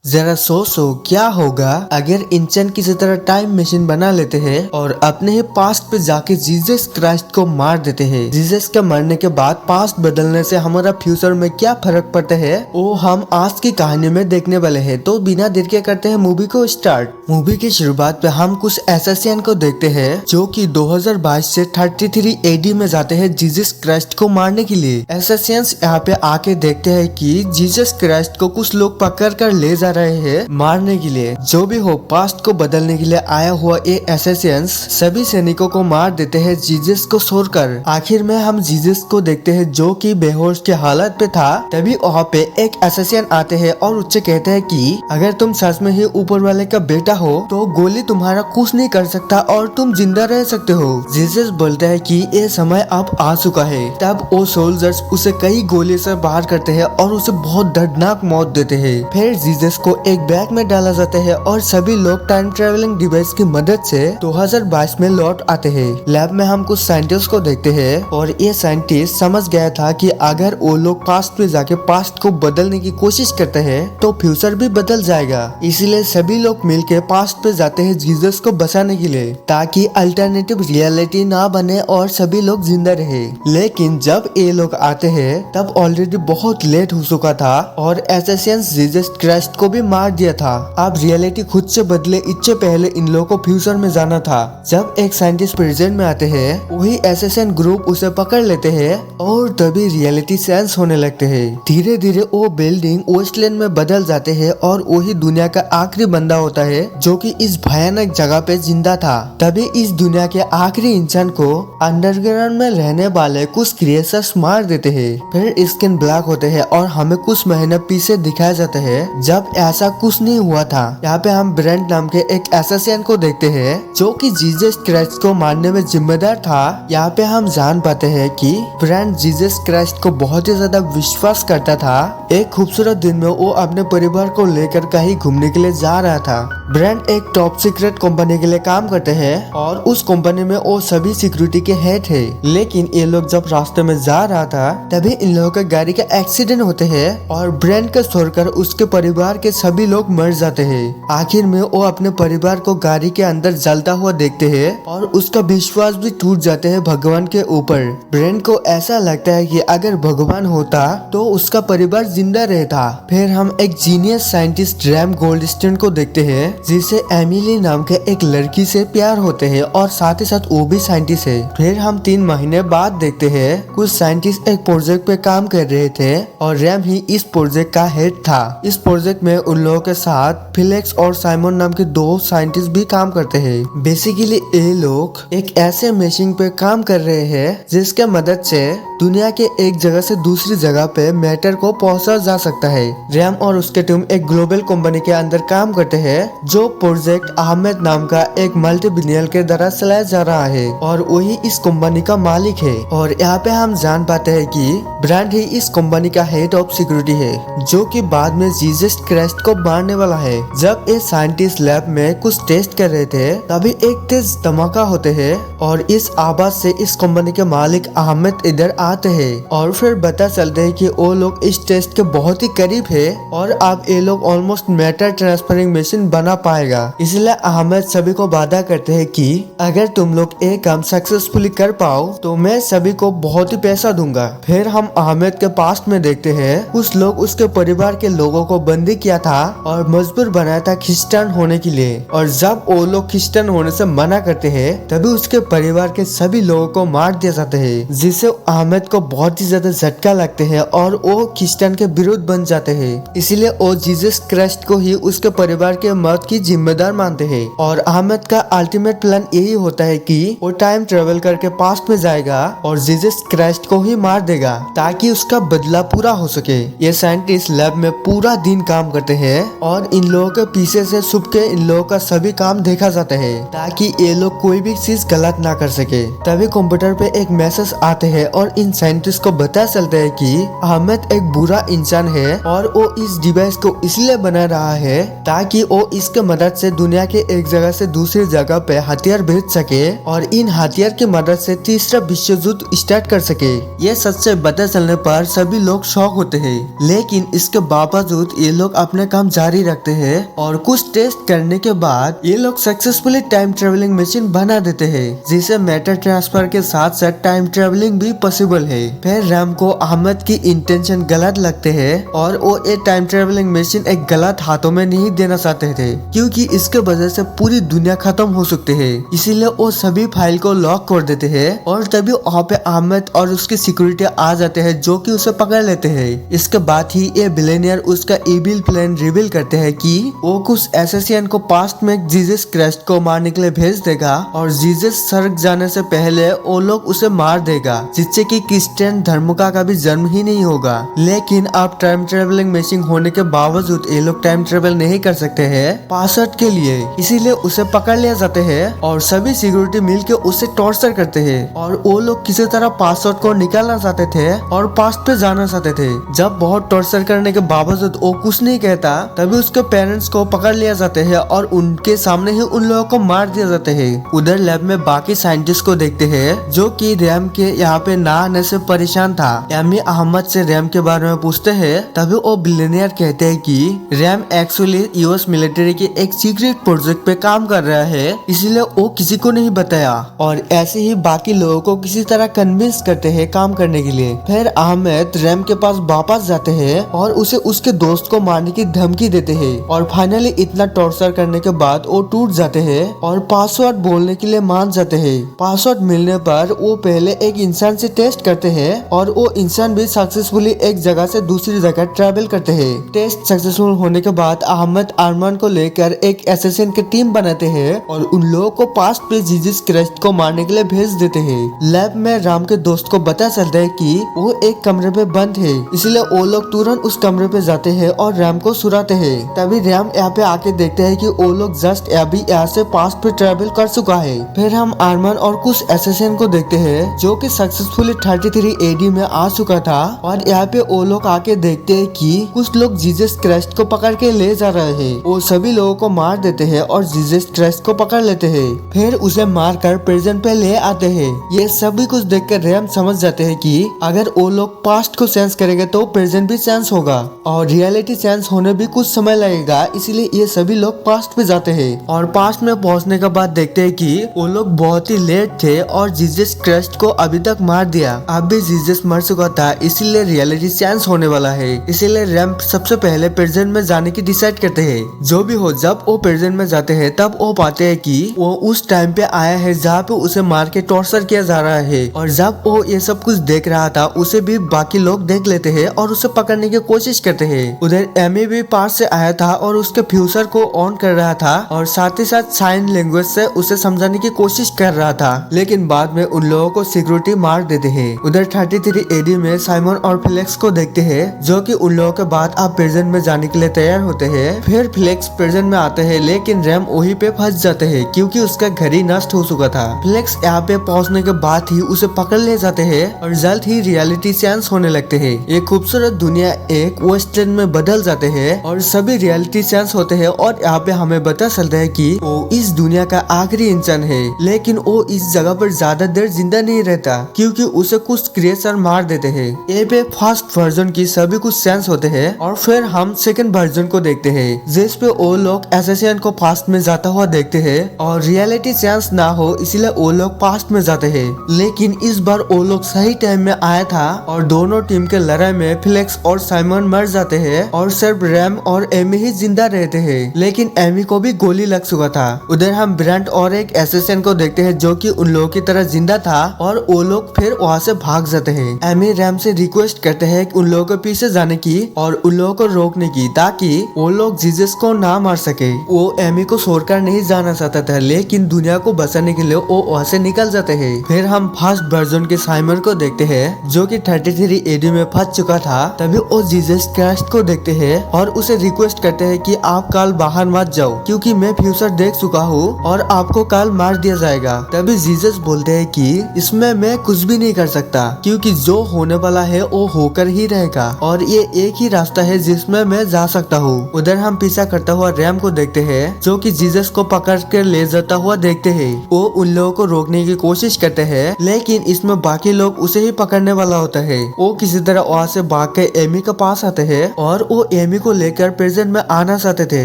जरा सोचो क्या होगा अगर इंसान किसी तरह टाइम मशीन बना लेते हैं और अपने ही पास्ट पे जाके जीसस क्राइस्ट को मार देते हैं। जीसस के मरने के बाद पास्ट बदलने से हमारा फ्यूचर में क्या फर्क पड़ता है वो हम आज की कहानी में देखने वाले हैं। तो बिना देर के करते हैं मूवी को स्टार्ट। मूवी की शुरुआत पे हम कुछ एसेसियन को देखते हैं जो कि 2022 से 33 एडी में जाते हैं जीसस क्राइस्ट को मारने के लिए। एसेसियंस यहाँ पे आके देखते हैं कि जीसस क्राइस्ट को कुछ लोग पकड़ कर ले जा रहे हैं मारने के लिए। जो भी हो पास्ट को बदलने के लिए आया हुआ ये एसेसियंस सभी सैनिकों को मार देते हैं जीसस को छोड़कर। आखिर में हम जीसस को देखते हैं जो कि बेहोश के हालत पे था। तभी वहाँ पे एक एसेसियन आते हैं और उससे कहते हैं कि अगर तुम सच में ही ऊपर वाले का बेटा हो तो गोली तुम्हारा कुछ नहीं कर सकता और तुम जिंदा रह सकते हो। जीसस बोलता है कि ये समय अब आ चुका है। तब वो सोल्जर्स उसे कई गोली से बाहर करते हैं और उसे बहुत दर्दनाक मौत देते हैं। फिर जीसस को एक बैग में डाला जाता है और सभी लोग टाइम ट्रेवलिंग डिवाइस की मदद से 2022 में लौट आते हैं। लैब में हम कुछ साइंटिस्ट को देखते हैं और ये साइंटिस्ट समझ गया था कि अगर वो लोग पास्ट में जाके पास्ट को बदलने की कोशिश करते हैं तो फ्यूचर भी बदल जाएगा। इसीलिए सभी लोग मिलकर पास्ट पे जाते हैं जीसस को बचाने के लिए ताकि अल्टरनेटिव रियलिटी ना बने और सभी लोग जिंदा रहे। लेकिन जब ये लोग आते हैं तब ऑलरेडी बहुत लेट हो चुका था और एसेसियंस जीसस क्राइस्ट को भी मार दिया था। अब रियलिटी खुद से बदले इससे पहले इन लोगों को फ्यूचर में जाना था। जब एक साइंटिस्ट प्रेजेंट में आते हैं वही एसेसियन ग्रुप उसे पकड़ लेते हैं और तभी रियलिटी सेंस होने लगते हैं। धीरे धीरे वो बिल्डिंग वेस्टलैंड में बदल जाते हैं और वही दुनिया का आखिरी बंदा होता है जो कि इस भयानक जगह पे जिंदा था। तभी इस दुनिया के आखिरी इंसान को अंडरग्राउंड में रहने वाले कुछ क्रिएचर्स मार देते हैं। फिर स्किन ब्लैक होते हैं और हमें कुछ महीने पीछे दिखाया जाता है जब ऐसा कुछ नहीं हुआ था। यहाँ पे हम ब्रेंट नाम के एक एसेसियन को देखते हैं जो कि जीसस क्राइस्ट को मारने में जिम्मेदार था। यहाँ पे हम जान पाते हैं कि ब्रेंट जीसस क्राइस्ट को बहुत ही ज्यादा विश्वास करता था। एक खूबसूरत दिन में वो अपने परिवार को लेकर कहीं घूमने के लिए जा रहा था। ब्रेंट एक टॉप सीक्रेट कंपनी के लिए काम करते हैं और उस कंपनी में वो सभी सिक्योरिटी के हेड है। लेकिन ये लोग जब रास्ते में जा रहा था तभी इन लोगों के गाड़ी का एक्सीडेंट होते हैं और ब्रेंट को छोड़कर उसके परिवार के सभी लोग मर जाते हैं। आखिर में वो अपने परिवार को गाड़ी के अंदर जलता हुआ देखते हैं और उसका विश्वास भी टूट जाते हैं भगवान के ऊपर। ब्रेंट को ऐसा लगता है कि अगर भगवान होता तो उसका परिवार जिंदा रहता। फिर हम एक जीनियस साइंटिस्ट रैम गोल्डस्टीन को देखते हैं जिसे एमिली नाम के एक लड़की से प्यार होते हैं और साथ ही साथ वो भी साइंटिस्ट है। फिर हम 3 महीने बाद देखते हैं कुछ साइंटिस्ट एक प्रोजेक्ट पे काम कर रहे थे और रैम ही इस प्रोजेक्ट का हेड था। इस प्रोजेक्ट में उन लोगों के साथ फिलिक्स और साइमन नाम के 2 साइंटिस्ट भी काम करते हैं। बेसिकली ये लोग एक ऐसे मशीन पे काम कर रहे हैं जिसके मदद से दुनिया के एक जगह से दूसरी जगह पे मैटर को पहुंचा जा सकता है। रैम और उसके टीम एक ग्लोबल कंपनी के अंदर काम करते हैं जो प्रोजेक्ट अहमद नाम का एक मल्टी बिलियनर के द्वारा चलाया जा रहा है और वही इस कंपनी का मालिक है। और यहाँ पे हम जान पाते हैं कि ब्रांड ही इस कंपनी का हेड ऑफ सिक्योरिटी है जो कि बाद में जीसस क्राइस्ट को मारने वाला है। जब ये साइंटिस्ट लैब में कुछ टेस्ट कर रहे थे तभी एक तेज धमाका होते हैं और इस आवाज से इस कंपनी के मालिक अहमद इधर आते हैं और फिर पता चलता है कि वो लोग इस टेस्ट के बहुत ही करीब है और अब ये लोग ऑलमोस्ट मैटर ट्रांसफरिंग मशीन बना पाएगा। इसलिए अहमद सभी को वादा करते हैं कि अगर तुम लोग ये काम सक्सेसफुली कर पाओ तो मैं सभी को बहुत ही पैसा दूंगा। फिर हम अहमद के पास्ट में देखते हैं कुछ लोग उसके परिवार के लोगों को बंदी किया था और मजबूर बनाया था क्रिश्चियन होने के लिए और जब वो लोग क्रिश्चियन होने से मना करते हैं तभी उसके परिवार के सभी लोगों को मार दिया जाता है जिससे अहमद को बहुत ही ज्यादा झटका लगते हैं और वो क्रिश्चियन के विरुद्ध बन जाते हैं। इसीलिए वो जीसस क्राइस्ट को ही उसके परिवार के मौत की जिम्मेदार मानते हैं और अहमद का अल्टीमेट प्लान यही होता है कि वो टाइम ट्रेवल करके पास्ट में जाएगा और जीसस क्राइस्ट को ही मार देगा ताकि उसका बदला पूरा हो सके। ये साइंटिस्ट लैब में पूरा दिन काम करते हैं और इन लोगों के पीछे से छुप के इन लोगों का सभी काम देखा जाता है ताकि ये लोग कोई भी चीज गलत ना कर सके। तभी कंप्यूटर पे एक मैसेज आते हैं और इन साइंटिस्ट को पता चलता है कि अहमद एक बुरा इंसान है और वो इस डिवाइस को इसलिए बना रहा है ताकि वो इसके मदद से दुनिया के एक जगह से दूसरी जगह पे हथियार भेज सके और इन हथियार की मदद से तीसरा विश्व युद्ध स्टार्ट कर सके। ये सच से पता चलने पर सभी लोग शॉक होते हैं लेकिन इसके बावजूद ये लोग अपने अपना काम जारी रखते हैं और कुछ टेस्ट करने के बाद ये लोग सक्सेसफुली टाइम ट्रेवलिंग मशीन बना देते हैं, जिसे मैटर ट्रांसफर के साथ साथ टाइम ट्रेवलिंग भी पॉसिबल है। फिर रैम को अहमद की इंटेंशन गलत लगते हैं और वो ये टाइम ट्रेवलिंग मशीन एक गलत हाथों में नहीं देना चाहते थे, क्योंकि इसके वजह से पूरी दुनिया खत्म हो सकती है। इसीलिए वो सभी फाइल को लॉक कर देते हैं और तभी वहाँ पे अहमद और उसकी सिक्योरिटी आ जाते हैं, जो कि उसे पकड़ लेते हैं। इसके बाद ही ये बिलियनियर उसका इविल प्लान रिवील करते हैं कि वो कुछ एसेसियन को पास्ट में जीसस क्राइस्ट को मारने के लिए भेज देगा और जीसस स्वर्ग जाने से पहले वो लोग उसे मार देगा, जिससे कि क्रिश्चियन धर्म का भी जन्म ही नहीं होगा। लेकिन अब टाइम ट्रेवलिंग मशीन होने के बावजूद ये लोग टाइम ट्रेवल नहीं कर सकते हैं पासवर्ड के लिए, इसीलिए उसे पकड़ लिया जाते हैं और सभी सिक्योरिटी मिलकर उसे टॉर्चर करते हैं और वो लोग किसी तरह पासवर्ड को निकालना चाहते थे और पास्ट पे जाना चाहते थे। जब बहुत टॉर्चर करने के बावजूद वो कुछ नहीं कहता, तभी उसके पेरेंट्स को पकड़ लिया जाते हैं और उनके सामने ही उन लोगों को मार दिया जाते हैं। उधर लैब में बाकी साइंटिस्ट को देखते हैं, जो कि रैम के यहाँ पे ना आने से परेशान था। एमी अहमद से रैम के बारे में पूछते हैं, तभी वो बिलियनियर कहते हैं कि रैम एक्चुअली यूएस मिलिट्री के एक सीक्रेट प्रोजेक्ट पे काम कर रहा है, इसीलिए वो किसी को नहीं बताया। और ऐसे ही बाकी लोगों को किसी तरह कन्विंस करते हैं काम करने के लिए। फिर अहमद रैम के पास वापस जाते हैं और उसे उसके दोस्त को मारने की धमकी देते हैं और फाइनली इतना टॉर्चर करने के बाद वो टूट जाते हैं और पासवर्ड बोलने के लिए मान जाते हैं। पासवर्ड मिलने पर वो पहले एक इंसान से टेस्ट करते हैं और वो इंसान भी सक्सेसफुली एक जगह से दूसरी जगह ट्रैवल करते हैं। टेस्ट सक्सेसफुल होने के बाद अहमद अरमान को लेकर एक एसेसिन की टीम बनाते हैं और उन लोगों को पास्ट पे जीसस क्राइस्ट को मारने के लिए भेज देते हैं। लैब में राम के दोस्त को पता चलता है कि वो एक कमरे में बंद है, इसलिए वो लोग तुरंत उस कमरे पे जाते हैं और रैम को सुराते हैं। तभी रैम यहाँ पे आके देखते हैं कि वो लोग जस्ट अभी यहाँ से पास्ट पे ट्रैवल कर चुका है। फिर हम अरमान और कुछ एसेसिन को देखते हैं, जो कि सक्सेसफुली 33 एडी में आ चुका था और यहाँ पे वो लोग आके देखते हैं कि कुछ लोग जीसस क्राइस्ट को पकड़ के ले जा रहे हैं। वो सभी लोगों को मार देते हैं और जीसस क्राइस्ट को पकड़ लेते हैं, फिर उसे मारकर प्रेजेंट पे ले आते हैं। ये सभी कुछ देखकर रैम समझ जाते हैं कि अगर वो लोग पास्ट को सेंस करेंगे तो प्रेजेंट भी सेंस होगा और रियलिटी सेंस होने भी कुछ समय लगेगा, इसलिए ये सभी लोग पास्ट पे जाते हैं। और पास्ट में पहुंचने के बाद देखते हैं कि वो लोग बहुत ही लेट थे और जीसस क्राइस्ट को अभी तक मार दिया। अब भी जीसस मर चुका था, इसीलिए रियलिटी सेंस होने वाला है। इसीलिए रैम सबसे पहले प्रेजेंट में जाने की डिसाइड करते हैं। जो भी हो, जब वो प्रेजेंट में जाते हैं तब वो पाते हैं कि वो उस टाइम पे आया है जहाँ पे उसे मार के टॉर्चर किया जा रहा है। और जब वो ये सब कुछ देख रहा था, उसे भी बाकी लोग देख लेते हैं और उसे पकड़ने की कोशिश करते हैं। उधर एमी भी पास से आया था और उसके फ्यूचर को ऑन कर रहा था और साथ ही साथ साइन लैंग्वेज से उसे समझाने की कोशिश कर रहा था, लेकिन बाद में उन लोगों को सिक्योरिटी मार देते हैं। उधर 33 एडी में साइमन और फ्लेक्स को देखते हैं, जो कि उन लोगों के बाद अब प्रेजेंट में जाने के लिए तैयार होते हैं। फिर फ्लेक्स प्रेजेंट में आते हैं, लेकिन रैम वहीं पे फंस जाते हैं क्योंकि उसका घर ही नष्ट हो चुका था। फ्लेक्स यहाँ पे पहुँचने के बाद ही उसे पकड़ ले जाते हैं और जल्द ही रियलिटी सेंस होने लगते हैं। ये खूबसूरत दुनिया एक वेस्टर्न में बदल जाते हैं और सभी रियलिटी सेंस होते हैं और यहाँ पे हमें पता चलता है कि वो इस दुनिया का आखिरी इंसान है, लेकिन वो इस जगह पर ज्यादा देर जिंदा नहीं रहता क्योंकि उसे कुछ क्रिएचर मार देते हैं। ये पे फर्स्ट वर्जन की सभी कुछ सेंस होते हैं और फिर हम सेकंड वर्जन को देखते हैं, जिस पे वो लोग एसेसियन को पास्ट में जाता हुआ देखते हैं और रियलिटी सेंस ना हो इसलिए वो लोग पास्ट में जाते हैं। लेकिन इस बार वो लोग सही टाइम में आया था और दोनों टीम के लड़ाई में फ्लेक्स और साइमन मर जाते हैं और सिर्फ रैम और एमी ही जिंदा रहते हैं, लेकिन एमी को भी गोली लग चुका था। उधर हम ब्रांड और एक एसेसियन को देखते हैं, जो कि उन लोगों की तरह जिंदा था और वो लोग फिर वहाँ से भाग जाते हैं। एमी रैम से रिक्वेस्ट करते हैं उन लोगों के पीछे जाने की और उन लोगों को रोकने की, ताकि वो लोग जीसस को ना मार सके। वो एमी को छोड़कर नहीं जाना चाहता था, लेकिन दुनिया को बचाने के लिए वो वहाँ से निकल जाते हैं। फिर हम फर्स्ट वर्जन के साइमन को देखते हैं, जो कि 33 एडी में फंस चुका था। तभी वो जीसस क्राइस्ट को देखते हैं और उसे रिक्वेस्ट करते हैं कि आप कल बाहर मत जाओ क्योंकि मैं फ्यूचर देख चुका हूँ और आपको कल मार दिया जाएगा। तभी जीसस बोलते हैं कि इसमें मैं कुछ भी नहीं कर सकता क्योंकि जो होने वाला है वो होकर ही रहेगा और ये एक ही रास्ता है जिसमें मैं जा सकता हूँ। उधर हम पीछा करता हुआ रैम को देखते हैं, जो कि जीसस को पकड़ कर ले जाता हुआ देखते हैं। वो उन लोगों को रोकने की कोशिश करते हैं, लेकिन इसमें बाकी लोग उसे ही पकड़ने वाला होता है। वो किसी तरह वहाँ से भाग के एमी के पास आते हैं और वो एमी को लेकर प्रेजेंट में आना चाहते थे,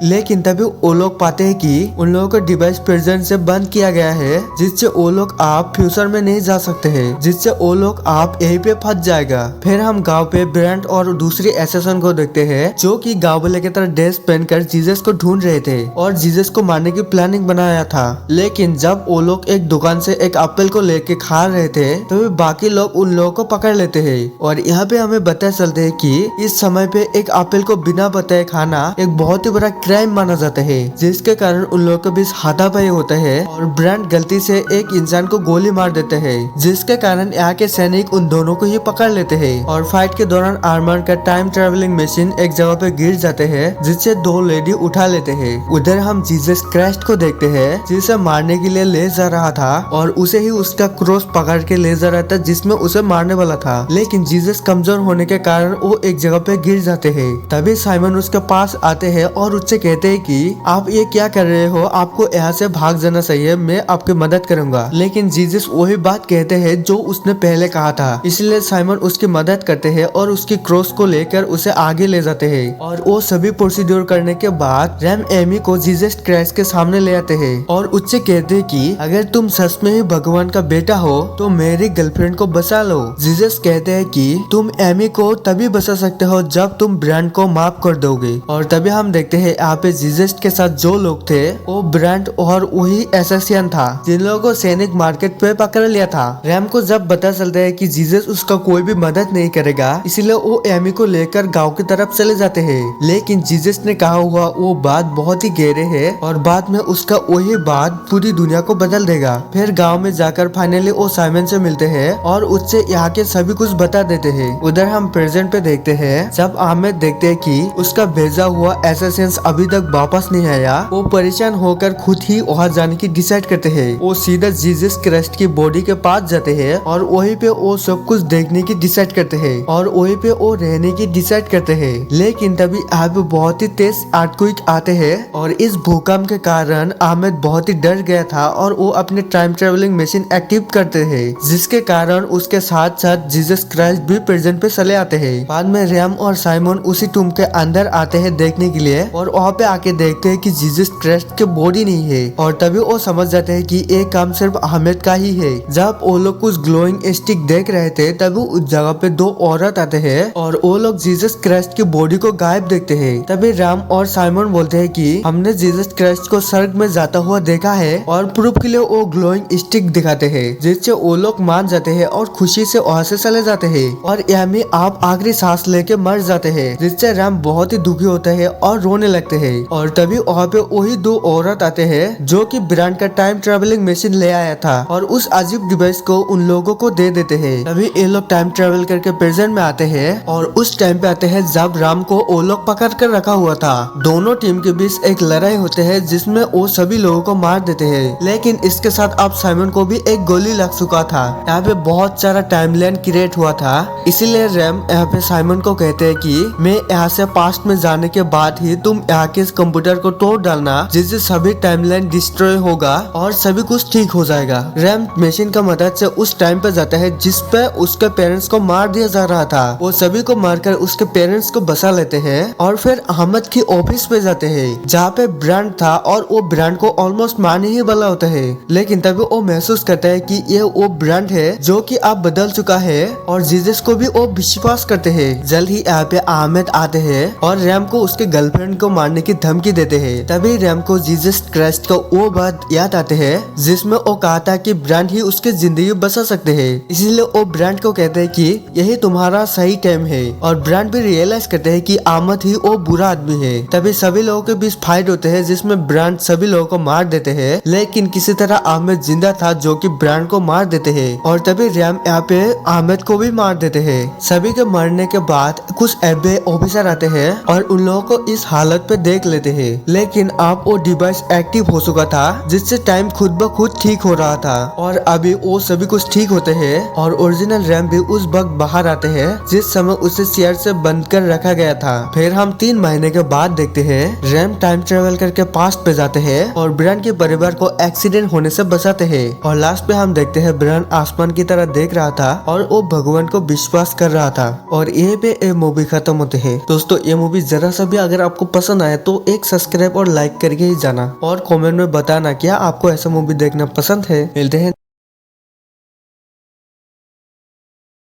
लेकिन तभी वो लोग पाते हैं कि उन लोगों का डिवाइस प्रेजेंट से बंद किया गया है, जिससे वो लोग आप फ्यूचर में नहीं जा सकते हैं, जिससे वो लोग आप यहीं पे फंस जाएगा। फिर हम गांव पे ब्रांड और दूसरी एसेसन को देखते हैं, जो कि गांव वाले की तरह ड्रेस पहनकर जीसस को ढूंढ रहे थे और जीसस को मारने की प्लानिंग बनाया था। लेकिन जब वो लोग एक दुकान से एक एप्पल को लेके खा रहे थे, तो बाकी लोग उन लोगों को पकड़ लेते हैं और यहाँ पे हमें पता चलते है कि इस समय पे एक एप्पल को बिना बताए खाना एक बहुत ही बड़ा क्राइम माना जाता है, जिसके कारण उन लोगों के बीच हाथापाई होता है और ब्रांड गलती से एक इंसान को गोली मार देते हैं, जिसके कारण यहाँ के सैनिक उन दोनों को ही पकड़ लेते हैं और फाइट के दौरान आर्मर का टाइम ट्रेवलिंग मशीन एक जगह पे गिर जाते हैं, जिससे दो लेडी उठा लेते हैं। उधर हम जीसस क्राइस्ट को देखते हैं, जिसे मारने के लिए ले जा रहा था और उसे ही उसका क्रॉस पकड़ के ले जा रहा था, जिसमें उसे मारने वाला था। लेकिन जीसस कमजोर होने के कारण वो एक जगह पे गिर जाते हैं। तभी साइमन उसके पास आते हैं और उससे कहते हैं कि आप ये क्या कर रहे हो, आपको यहाँ से भाग जाना चाहिए, मैं आपकी मदद करूंगा। लेकिन जीसस वही बात कहते हैं जो उसने पहले कहा था, इसलिए साइमन उसकी मदद करते हैं और उसकी क्रॉस को लेकर उसे आगे ले जाते हैं और वो सभी प्रोसीड्योर करने के बाद रैम एमी को जीसस क्राइस्ट के सामने ले आते हैं और उससे कहते हैं कि अगर तुम सच में ही भगवान का बेटा हो तो मेरी गर्लफ्रेंड को बचा लो। जीसस कहते हैं कि तुम एमी को तभी बचा सकते हो जब तुम ब्रांड को माफ कर दोगे। और तभी हम देखते हैं यहाँ पे जीसस के साथ जो लोग थे वो ब्रांड और वही एसेसियन था, जिन लोगों को सैनिक मार्केट पे पकड़ लिया था। रैम को जब पता चलता है कि जीसस उसका कोई भी मदद नहीं करेगा, इसलिए वो एमी को लेकर गांव की तरफ चले जाते हैं। लेकिन जीसस ने कहा हुआ वो बात बहुत ही गहरे है और बाद में उसका वही बात पूरी दुनिया को बदल देगा। फिर गांव में जाकर फाइनली वो साइमन से मिलते हैं और उससे यहाँ के सभी कुछ बता देते हैं। उधर हम प्रेजेंट पे देखते हैं, जब आमिर देखते हैं कि उसका भेजा हुआ एसेसियंस अभी तक वापस नहीं आया, वो परेशान होकर खुद ही वहाँ जाने की डिसाइड करते हैं। वो सीधा जीसस क्राइस्ट की बॉडी के पास जाते हैं और वहीं पे वो सब कुछ देखने की डिसाइड करते हैं और वहीं पे वो रहने की डिसाइड करते हैं। लेकिन तभी यहाँ पे बहुत ही तेज अर्थक्वेक आते हैं और इस भूकंप के कारण आमिर बहुत ही डर गया था और वो अपने टाइम ट्रेवलिंग मशीन एक्टिव करते हैं, जिसके कारण उसके साथ साथ जीसस क्राइस्ट भी प्रेजेंट पे चले आते हैं। बाद में रैम और साइमन उसी टूम के अंदर आते हैं देखने के लिए और वहाँ पे आके देखते हैं कि जीसस क्राइस्ट की बॉडी नहीं है और तभी वो समझ जाते हैं कि ये काम सिर्फ अहमद का ही है। जब वो लोग कुछ ग्लोइंग स्टिक देख रहे थे, तभी उस जगह पे दो औरत आते हैं और वो लोग जीसस क्राइस्ट की बॉडी को गायब देखते हैं। तभी राम और साइमन बोलते हैं कि हमने जीसस क्राइस्ट को स्वर्ग में जाता हुआ देखा है और प्रूफ के लिए वो ग्लोइंग स्टिक दिखाते हैं, जिससे वो लोग मान जाते हैं और खुशी से वहाँ से चले जाते हैं और यामी आप आखिरी सांस लेके मर जाते हैं, जिससे राम बहुत ही दुखी होते हैं और रोने लगते हैं। और तभी वहाँ पे वही दो औरत आते हैं जो कि ब्रांड का टाइम ट्रेवलिंग मशीन ले आया था और उस अजीब डिवाइस को उन लोगों को दे देते हैं। तभी ये लोग टाइम ट्रेवल करके प्रेजेंट में आते हैं और उस टाइम पे आते हैं जब राम को वो लोग पकड़ कर रखा हुआ था। दोनों टीम के बीच एक लड़ाई होते हैं जिसमें वो सभी लोगों को मार देते हैं, लेकिन इसके साथ अब साइमन को भी एक गोली लग चुका था। यहाँ पे बहुत सारा टाइमलाइन क्रिएट हुआ था, इसीलिए रैम यहाँ पे साइमन को कहते हैं कि मैं यहाँ से पास्ट में जाने के बाद ही तुम यहाँ के इस कंप्यूटर को तोड़ डालना, जिससे सभी टाइमलाइन डिस्ट्रॉय होगा और सभी कुछ ठीक हो जाएगा। रैम मशीन का मदद से उस टाइम पे जाता है जिस पे उसके पेरेंट्स को मार दिया जा रहा था। वो सभी को मारकर उसके पेरेंट्स को बचा लेते हैं और फिर अहमद की ऑफिस पे जाते हैं जहाँ पे ब्रांड था और वो ब्रांड को ऑलमोस्ट मारने ही वाला होता है। लेकिन तभी वो महसूस करता है कि ये वो ब्रांड है जो कि अब बदल चुका है और जीसस को भी वो विश्वास करते हैं। जल्द ही यहाँ पे अहमद आते हैं और रैम को उसके गर्लफ्रेंड को मारने की धमकी देते हैं। तभी रैम को जीसस क्राइस्ट का वो बात याद आते हैं जिसमें वो कहा था कि ब्रांड ही उसकी जिंदगी बचा सकते हैं, इसीलिए वो ब्रांड को कहते हैं कि यही तुम्हारा सही टाइम है और ब्रांड भी रियलाइज करते हैं कि अहमद ही वो बुरा आदमी है। तभी सभी लोगों के बीच फाइट होते हैं जिसमें ब्रांड सभी लोगों को मार देते हैं, लेकिन किसी तरह अहमद जिंदा था जो कि ब्रांड को मार देते हैं और तभी रैम यहाँ पे अहमद को भी मार देते हैं। सभी के मरने के बाद कुछ एफबीआई ऑफिसर आते हैं और उन लोगों को इस हालत पे देख लेते हैं, लेकिन अब वो डिवाइस एक्टिव हो चुका था जिससे टाइम खुद ब खुद ठीक हो रहा था और अभी वो सभी कुछ ठीक होते हैं और ओरिजिनल रैम भी उस वक्त बाहर आते हैं जिस समय उसे चेयर से बंद कर रखा गया था। फिर हम 3 महीने के बाद देखते हैं रैम टाइम ट्रेवल करके पास्ट पे जाते हैं और ब्रांड के परिवार को एक्सीडेंट होने से बचाते हैं और लास्ट पे हम देखते हैं ब्रांड आसमान की तरह देख रहा था और वो भगवान को विश्वास कर रहा था और यही पे ये मूवी खत्म होते है। दोस्तों दोस्तों ये मूवी जरा सा भी अगर आपको पसंद आए तो एक सब्सक्राइब और लाइक करके ही जाना और कमेंट में बताना क्या आपको ऐसा मूवी देखना पसंद है। मिलते हैं